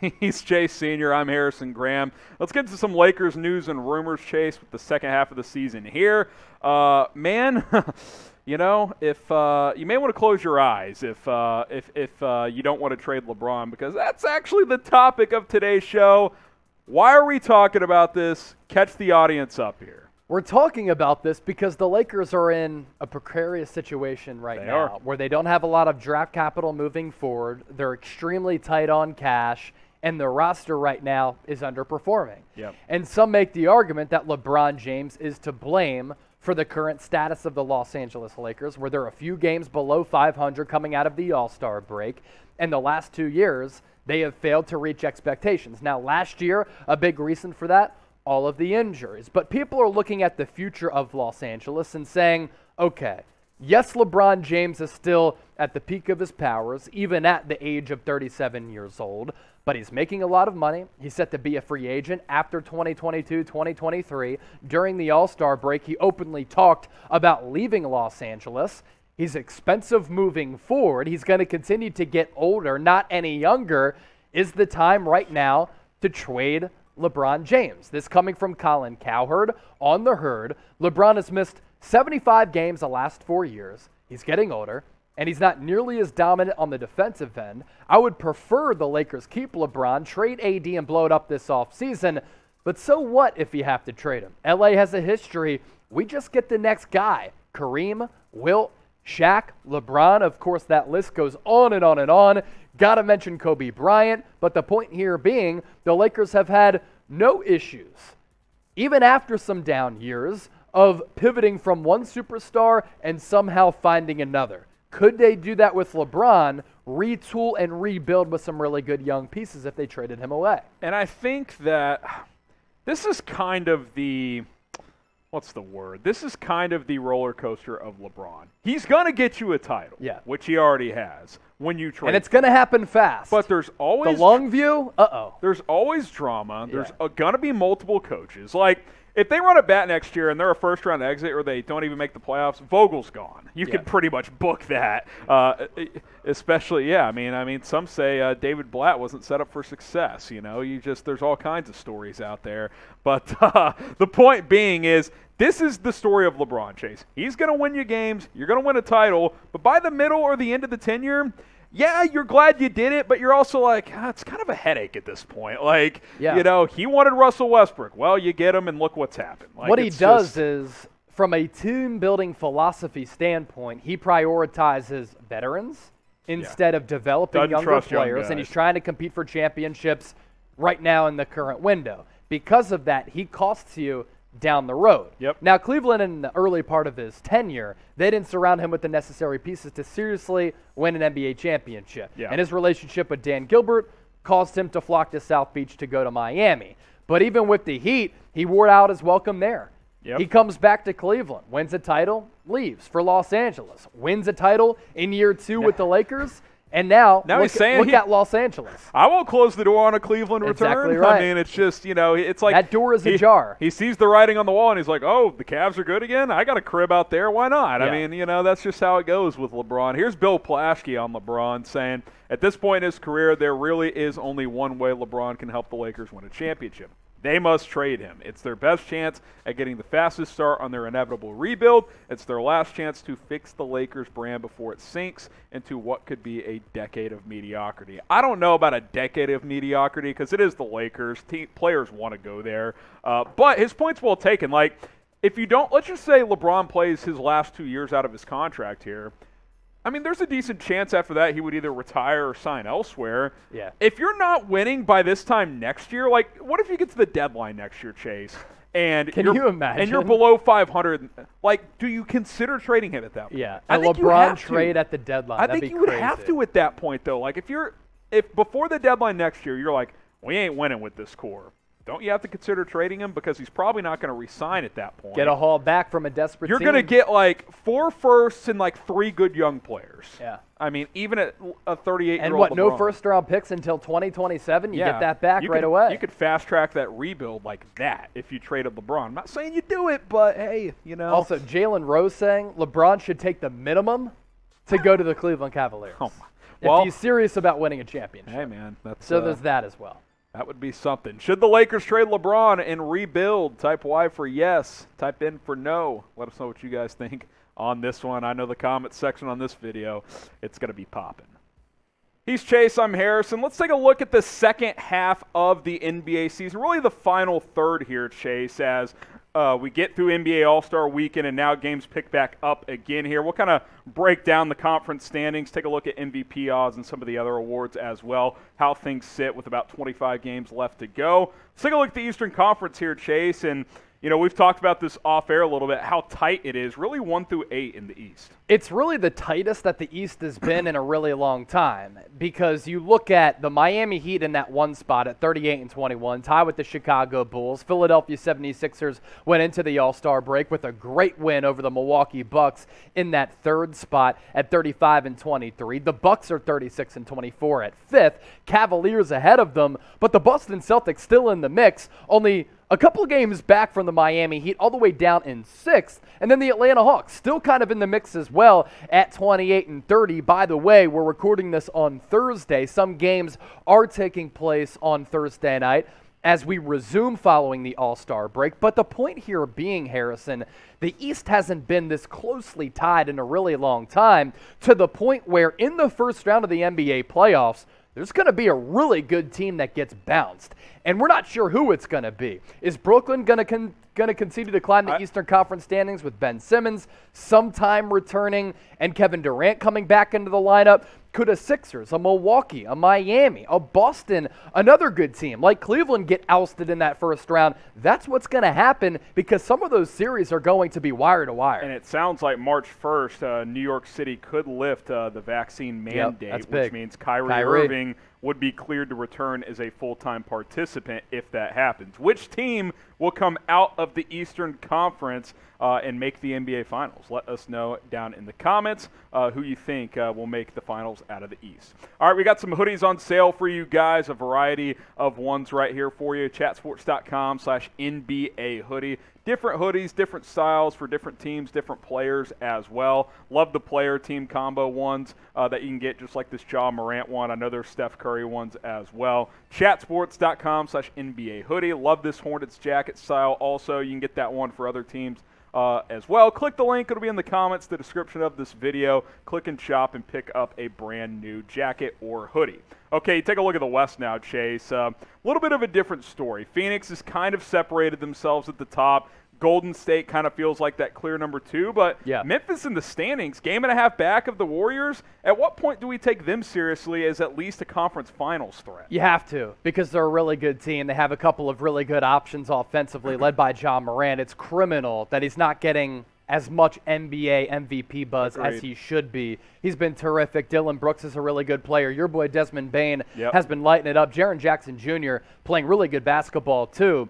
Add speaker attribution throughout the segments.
Speaker 1: He's Chase Sr. I'm Harrison Graham. Let's get to some Lakers news and rumors, Chase, with the second half of the season here. Man, you know, if you may want to close your eyes if you don't want to trade LeBron, because that's actually the topic of today's show. Why are we talking about this? Catch the audience up here.
Speaker 2: We're talking about this because the Lakers are in a precarious situation right now where they don't have a lot of draft capital moving forward. They're extremely tight on cash, and their roster right now is underperforming.
Speaker 1: Yep.
Speaker 2: And some make the argument that LeBron James is to blame for the current status of the Los Angeles Lakers, where they're a few games below 500 coming out of the All-Star break. And the last 2 years, they have failed to reach expectations. Now, last year, a big reason for that, all of the injuries. But people are looking at the future of Los Angeles and saying, okay, yes, LeBron James is still at the peak of his powers, even at the age of 37 years old, but he's making a lot of money. He's set to be a free agent after 2022, 2023. During the All-Star break, he openly talked about leaving Los Angeles. He's expensive moving forward. He's going to continue to get older, not any younger. Is the time right now to trade LeBron James? This coming from Colin Cowherd on The Herd. LeBron has missed 75 games the last 4 years. He's getting older, and he's not nearly as dominant on the defensive end. I would prefer the Lakers keep LeBron, trade AD, and blow it up this offseason. But so what if you have to trade him? LA has a history. We just get the next guy. Kareem, Wilt, Shaq, LeBron. Of course, that list goes on and on and on. Got to mention Kobe Bryant, but the point here being the Lakers have had no issues, even after some down years, of pivoting from one superstar and somehow finding another. Could they do that with LeBron, retool and rebuild with some really good young pieces if they traded him away?
Speaker 1: And I think that this is kind of the what's the word? This is kind of the roller coaster of LeBron. He's going to get you a title, which he already has when you trade.
Speaker 2: And it's going to happen fast.
Speaker 1: But there's always
Speaker 2: the long view,
Speaker 1: there's always drama. There's going to be multiple coaches. Like, if they run a bat next year and they're a first-round exit or they don't even make the playoffs, Vogel's gone. You can pretty much book that. Especially, I mean, some say David Blatt wasn't set up for success. You know, there's all kinds of stories out there. But the point being is, this is the story of LeBron, Chase. He's going to win you games. You're going to win a title. But by the middle or the end of the tenure, you're glad you did it, but you're also like, it's kind of a headache at this point. Like, you know, he wanted Russell Westbrook. Well, you get him, and look what's happened. Like,
Speaker 2: what he does is, from a team-building philosophy standpoint, he prioritizes veterans instead of developing younger players, and he's trying to compete for championships right now in the current window. Because of that, he costs you down the road. Now, Cleveland, in the early part of his tenure, they didn't surround him with the necessary pieces to seriously win an NBA championship. And his relationship with Dan Gilbert caused him to flock to South Beach to go to Miami. But even with the Heat, he wore out his welcome there. He comes back to Cleveland, wins a title, leaves for Los Angeles, wins a title in year 2 with the Lakers. And now
Speaker 1: he's saying
Speaker 2: look at Los Angeles.
Speaker 1: I won't close the door on a Cleveland return.
Speaker 2: Exactly right.
Speaker 1: I mean, it's just, you know, it's like
Speaker 2: that door is ajar.
Speaker 1: He sees the writing on the wall, and he's like, oh, the Cavs are good again? I got a crib out there. Why not? I mean, you know, that's just how it goes with LeBron. Here's Bill Plaschke on LeBron saying, at this point in his career, there really is only one way LeBron can help the Lakers win a championship. They must trade him. It's their best chance at getting the fastest start on their inevitable rebuild. It's their last chance to fix the Lakers brand before it sinks into what could be a decade of mediocrity. I don't know about a decade of mediocrity because it is the Lakers. Players want to go there. But his point's well taken. Like, if you don't, let's just say LeBron plays his last 2 years out of his contract here. I mean, there's a decent chance after that he would either retire or sign elsewhere. If you're not winning by this time next year, like, what if you get to the deadline next year, Chase, and
Speaker 2: you imagine?
Speaker 1: And you're below 500? Like, do you consider trading him at that point?
Speaker 2: A LeBron trade at the deadline.
Speaker 1: I think you would have to at that point, though. Like, if before the deadline next year, you're like, we ain't winning with this core. Don't you have to consider trading him because he's probably not going to re-sign at that point?
Speaker 2: Get a haul back from a desperate
Speaker 1: You're
Speaker 2: team.
Speaker 1: going to get like 4 firsts and like 3 good young players. I mean, even at a 38-year-old
Speaker 2: And what,
Speaker 1: LeBron,
Speaker 2: no first-round picks until 2027? You get that back right away.
Speaker 1: You could fast-track that rebuild like that if you traded LeBron. I'm not saying you do it, but hey, you know.
Speaker 2: Also, Jalen Rose saying LeBron should take the minimum to go to the Cleveland Cavaliers. if he's serious about winning a championship.
Speaker 1: Hey, man.
Speaker 2: So there's that as well.
Speaker 1: That would be something. Should the Lakers trade LeBron and rebuild? Type Y for yes. Type N for no. Let us know what you guys think on this one. I know the comment section on this video, it's going to be popping. He's Chase. I'm Harrison. Let's take a look at the second half of the NBA season, really the final third here, Chase, as we get through NBA All-Star Weekend and now games pick back up again here. We'll kind of break down the conference standings, take a look at MVP odds and some of the other awards as well, how things sit with about 25 games left to go. Let's take a look at the Eastern Conference here, Chase, and you know, we've talked about this off air a little bit, how tight it is, really 1 through 8 in the East.
Speaker 2: It's really the tightest that the East has been in a really long time, because you look at the Miami Heat in that one spot at 38-21, tied with the Chicago Bulls. Philadelphia 76ers went into the All-Star break with a great win over the Milwaukee Bucks in that third spot at 35-23. The Bucks are 36-24 at fifth. Cavaliers ahead of them, but the Boston Celtics still in the mix, only a couple games back from the Miami Heat, all the way down in sixth. And then the Atlanta Hawks, still kind of in the mix as well at 28-30. By the way, we're recording this on Thursday. Some games are taking place on Thursday night as we resume following the All-Star break. But the point here being, Harrison, the East hasn't been this closely tied in a really long time, to the point where in the first round of the NBA playoffs, there's going to be a really good team that gets bounced. And we're not sure who it's going to be. Is Brooklyn going to continue to climb the Eastern Conference standings with Ben Simmons sometime returning and Kevin Durant coming back into the lineup? Could a Sixers, a Milwaukee, a Miami, a Boston, another good team like Cleveland get ousted in that first round? That's what's going to happen, because some of those series are going to be wire to wire.
Speaker 1: And it sounds like March 1st, New York City could lift the vaccine mandate, which means Kyrie Irving would be cleared to return as a full-time participant if that happens. Which team will come out of the Eastern Conference and make the NBA Finals? Let us know down in the comments who you think will make the Finals out of the East. All right, we got some hoodies on sale for you guys, a variety of ones right here for you. Chatsports.com/NBA hoodie. Different hoodies, different styles for different teams, different players as well. Love the player team combo ones that you can get, just like this Ja Morant one. I know there's Steph Curry ones as well. Chatsports.com/NBA hoodie. Love this Hornets jacket style also. You can get that one for other teams as well. Click the link. It'll be in the comments, the description of this video. Click and shop and pick up a brand new jacket or hoodie. Okay, take a look at the West now, Chase. A little bit of a different story. Phoenix has kind of separated themselves at the top. Golden State kind of feels like that clear number 2, but Memphis in the standings, game and a half back of the Warriors. At what point do we take them seriously as at least a conference finals threat?
Speaker 2: You have to, because they're a really good team. They have a couple of really good options offensively, led by Ja Morant. It's criminal that he's not getting as much NBA MVP buzz as he should be. He's been terrific. Dylan Brooks is a really good player. Your boy Desmond Bane has been lighting it up. Jaren Jackson Jr. playing really good basketball too.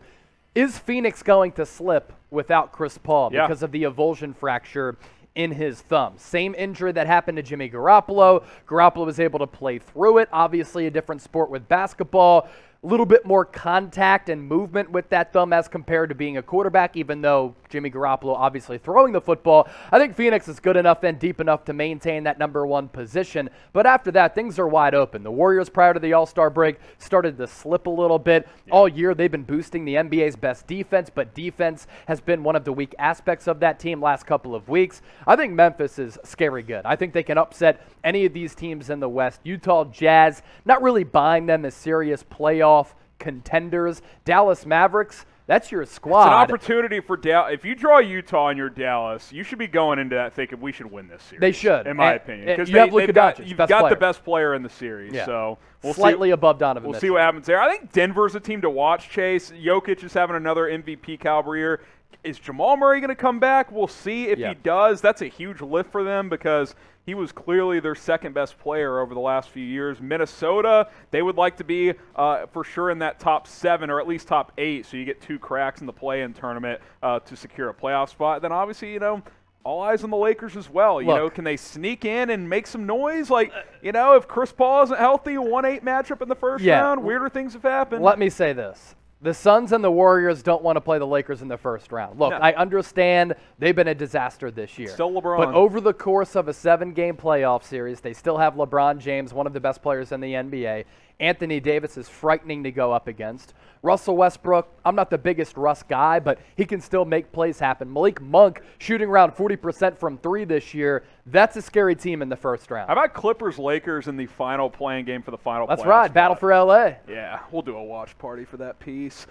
Speaker 2: Is Phoenix going to slip without Chris Paul because of the avulsion fracture in his thumb? Same injury that happened to Jimmy Garoppolo. Garoppolo was able to play through it. Obviously a different sport with basketball. A little bit more contact and movement with that thumb as compared to being a quarterback, even though Jimmy Garoppolo obviously throwing the football. I think Phoenix is good enough and deep enough to maintain that number 1 position. But after that, things are wide open. The Warriors, prior to the All-Star break, started to slip a little bit. All year, they've been boosting the NBA's best defense, but defense has been one of the weak aspects of that team last couple of weeks. I think Memphis is scary good. I think they can upset any of these teams in the West. Utah Jazz, not really buying them as serious playoff contenders. Dallas Mavericks, that's your squad.
Speaker 1: It's an opportunity for Dallas. If you draw Utah and you're Dallas, you should be going into that thinking we should win this series.
Speaker 2: They should,
Speaker 1: in my opinion, because
Speaker 2: you've got
Speaker 1: the best player in the series. So we'll
Speaker 2: slightly above Donovan.
Speaker 1: We'll see what happens there. I think Denver's a team to watch. Chase Jokic is having another MVP caliber year. Is Jamal Murray going to come back? We'll see if he does. That's a huge lift for them because he was clearly their second best player over the last few years. Minnesota, they would like to be for sure in that top 7 or at least top 8, so you get 2 cracks in the play-in tournament to secure a playoff spot. Then obviously, all eyes on the Lakers as well. Can they sneak in and make some noise? Like, if Chris Paul isn't healthy, a 1-8 matchup in the first round, weirder things have happened.
Speaker 2: Let me say this. The Suns and the Warriors don't want to play the Lakers in the first round. Look,
Speaker 1: No.
Speaker 2: I understand they've been a disaster this year.
Speaker 1: Still LeBron.
Speaker 2: But over the course of a 7-game playoff series, they still have LeBron James, one of the best players in the NBA. Anthony Davis is frightening to go up against. Russell Westbrook, I'm not the biggest Russ guy, but he can still make plays happen. Malik Monk shooting around 40% from 3 this year. That's a scary team in the first round.
Speaker 1: How about Clippers-Lakers in the final playing game for the final
Speaker 2: That's
Speaker 1: playoff
Speaker 2: right,
Speaker 1: spot?
Speaker 2: battle for L.A.
Speaker 1: Yeah, we'll do a watch party for that piece.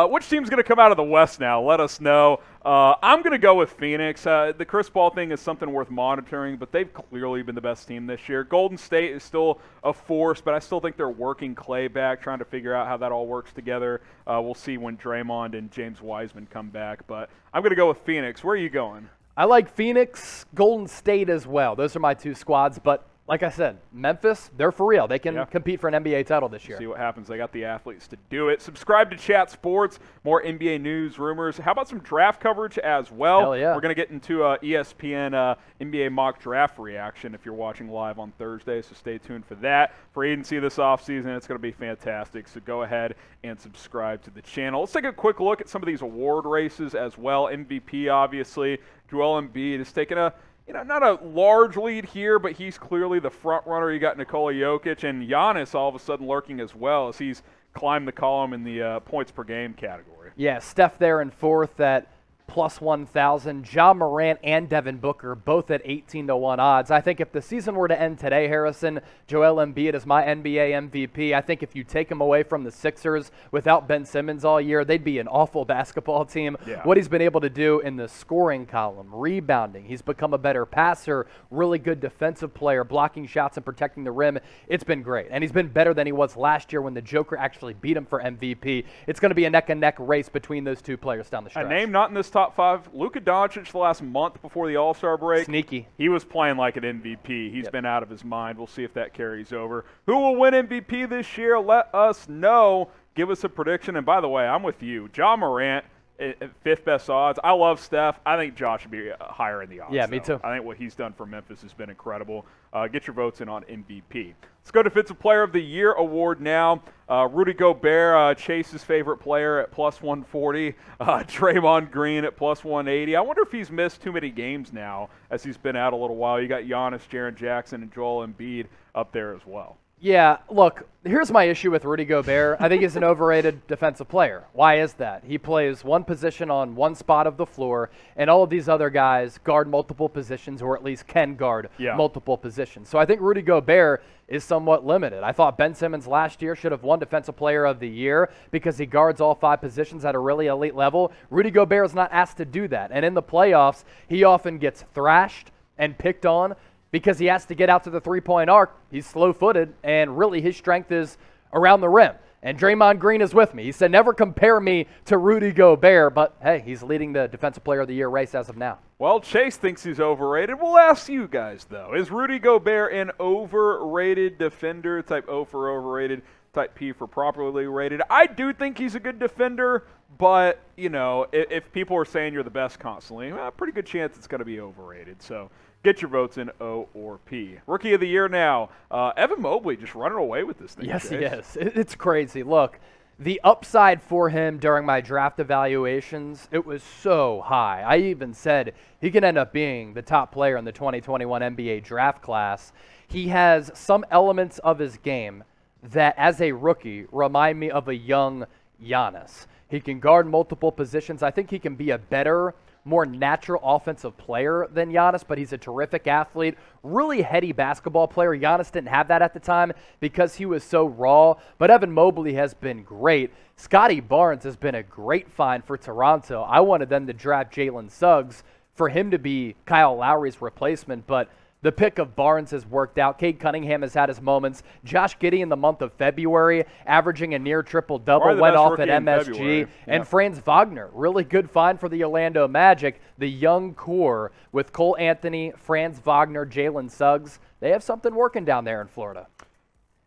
Speaker 1: Which team's going to come out of the West now? Let us know. I'm going to go with Phoenix. The Chris Paul thing is something worth monitoring, but they've clearly been the best team this year. Golden State is still a force, but I still think they're working Clay back, trying to figure out how that all works together. We'll see when Draymond and James Wiseman come back, but I'm going to go with Phoenix. Where are you going?
Speaker 2: I like Phoenix, Golden State as well. Those are my 2 squads, but like I said, Memphis, they're for real. They can compete for an NBA title this year.
Speaker 1: See what happens. They got the athletes to do it. Subscribe to Chat Sports. More NBA news, rumors. How about some draft coverage as well?
Speaker 2: Hell yeah.
Speaker 1: We're going to get into ESPN NBA mock draft reaction if you're watching live on Thursday, so stay tuned for that. Free agency this offseason, it's going to be fantastic, so go ahead and subscribe to the channel. Let's take a quick look at some of these award races as well. MVP, obviously. Joel Embiid is taking a not a large lead here, but he's clearly the front runner. You got Nikola Jokic and Giannis all of a sudden lurking as well as he's climbed the column in the points per game category.
Speaker 2: Yeah, Steph there in 4th at plus 1,000. Ja Morant and Devin Booker both at 18-1 odds. I think if the season were to end today, Harrison, Joel Embiid is my NBA MVP. I think if you take him away from the Sixers without Ben Simmons all year, they'd be an awful basketball team.
Speaker 1: Yeah.
Speaker 2: What he's been able to do in the scoring column, rebounding, he's become a better passer, really good defensive player, blocking shots and protecting the rim. It's been great. And he's been better than he was last year when the Joker actually beat him for MVP. It's going to be a neck-and-neck race between those 2 players down the stretch.
Speaker 1: A name not in this top 5, Luka Doncic the last month before the All-Star break.
Speaker 2: Sneaky.
Speaker 1: He was playing like an MVP. He's been out of his mind. We'll see if that carries over. Who will win MVP this year? Let us know. Give us a prediction. And by the way, I'm with you. Ja Morant, at 5th best odds. I love Steph. I think Josh should be higher in the odds.
Speaker 2: Yeah, me too.
Speaker 1: I think what he's done for Memphis has been incredible. Get your votes in on MVP. Let's go to Defensive Player of the Year award now. Rudy Gobert, Chase's favorite player at plus 140. Draymond Green at plus 180. I wonder if he's missed too many games now as he's been out a little while. You got Giannis, Jaren Jackson, and Joel Embiid up there as well.
Speaker 2: Yeah, look, here's my issue with Rudy Gobert. I think he's an overrated defensive player. Why is that? He plays one position on one spot of the floor, and all of these other guys guard multiple positions, or at least can guard multiple positions. So I think Rudy Gobert is somewhat limited. I thought Ben Simmons last year should have won Defensive Player of the Year because he guards all 5 positions at a really elite level. Rudy Gobert is not asked to do that. And in the playoffs, he often gets thrashed and picked on because he has to get out to the 3-point arc. He's slow-footed, and really his strength is around the rim. And Draymond Green is with me. He said, never compare me to Rudy Gobert, but hey, he's leading the Defensive Player of the Year race as of now.
Speaker 1: Well, Chase thinks he's overrated. We'll ask you guys, though. Is Rudy Gobert an overrated defender, type O for overrated, type P for properly rated? I do think he's a good defender, but, you know, if people are saying you're the best constantly, well, pretty good chance it's going to be overrated. So get your votes in O or P. Rookie of the Year now. Evan Mobley just running away with this thing.
Speaker 2: Yes,
Speaker 1: Chase.
Speaker 2: he is. It's crazy. Look, the upside for him during my draft evaluations, it was so high. I even said he could end up being the top player in the 2021 NBA draft class. He has some elements of his game that, as a rookie, remind me of a young Giannis. He can guard multiple positions. I think he can be a better, more natural offensive player than Giannis, but he's a terrific athlete, really heady basketball player. Giannis didn't have that at the time because he was so raw, but Evan Mobley has been great. Scotty Barnes has been a great find for Toronto. I wanted them to draft Jalen Suggs for him to be Kyle Lowry's replacement, but the pick of Barnes has worked out. Cade Cunningham has had his moments. Josh Giddey in the month of February, averaging a near triple-double, went off at MSG. And Franz Wagner, really good find for the Orlando Magic. The young core with Cole Anthony, Franz Wagner, Jalen Suggs. They have something working down there in Florida.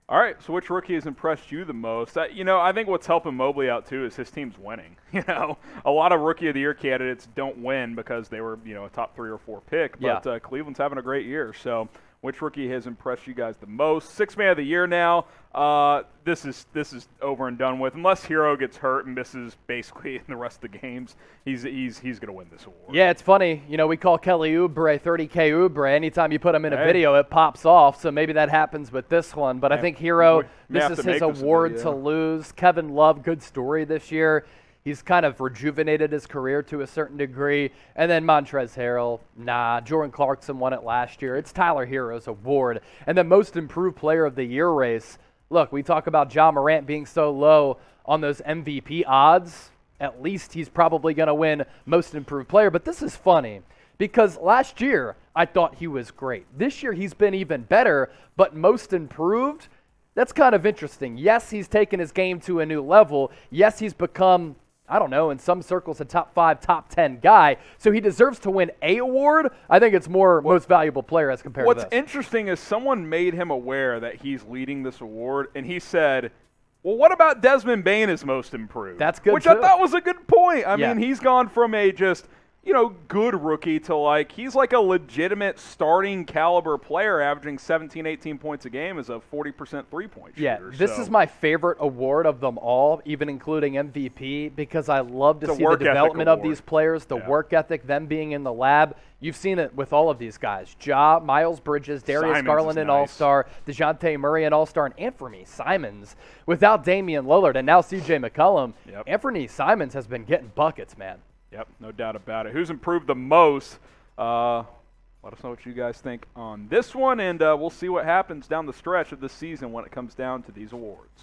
Speaker 1: All right, so which rookie has impressed you the most? You know, I think what's helping Mobley out, too, is his team's winning. You know, a lot of Rookie of the Year candidates don't win because they were, you know, a top 3 or 4 pick, but Cleveland's having a great year. So Which rookie has impressed you guys the most? Sixth man of the year now. This is over and done with. Unless Hero gets hurt and misses basically in the rest of the games, he's going to win this award.
Speaker 2: Yeah, it's funny. You know, we call Kelly Oubre 30K Oubre. Anytime you put him in a video, it pops off. So maybe that happens with this one. But I think Hero, this is his award to lose. Kevin Love, good story this year. He's kind of rejuvenated his career to a certain degree. And then Montrezl Harrell, nah. Jordan Clarkson won it last year. It's Tyler Hero's award. And the most improved player of the year race. Look, we talk about Ja Morant being so low on those MVP odds. At least he's probably going to win most improved player. But this is funny because last year I thought he was great. This year he's been even better, but most improved, that's kind of interesting. Yes, he's taken his game to a new level. Yes, he's become, I don't know, in some circles, a top 5, top 10 guy. So he deserves to win a award. I think it's more most valuable player as compared to this.
Speaker 1: What's interesting is someone made him aware that he's leading this award, and he said, well, what about Desmond Bane as most improved?
Speaker 2: That's good,
Speaker 1: Which
Speaker 2: too.
Speaker 1: I thought was a good point. I mean, he's gone from a just, good rookie to he's like a legitimate starting caliber player averaging 17, 18 points a game as a 40% three-point shooter.
Speaker 2: Yeah, this is my favorite award of them all, even including MVP, because I love to see the development of these players, the work ethic, them being in the lab. You've seen it with all of these guys. Ja, Miles Bridges, Darius Garland, an All-Star, DeJounte Murray, an All-Star, and Anthony Simons. Without Damian Lillard and now C.J. McCollum, Anthony Simons has been getting buckets, man.
Speaker 1: Yep, no doubt about it. Who's improved the most? Let us know what you guys think on this one, and we'll see what happens down the stretch of this season when it comes down to these awards.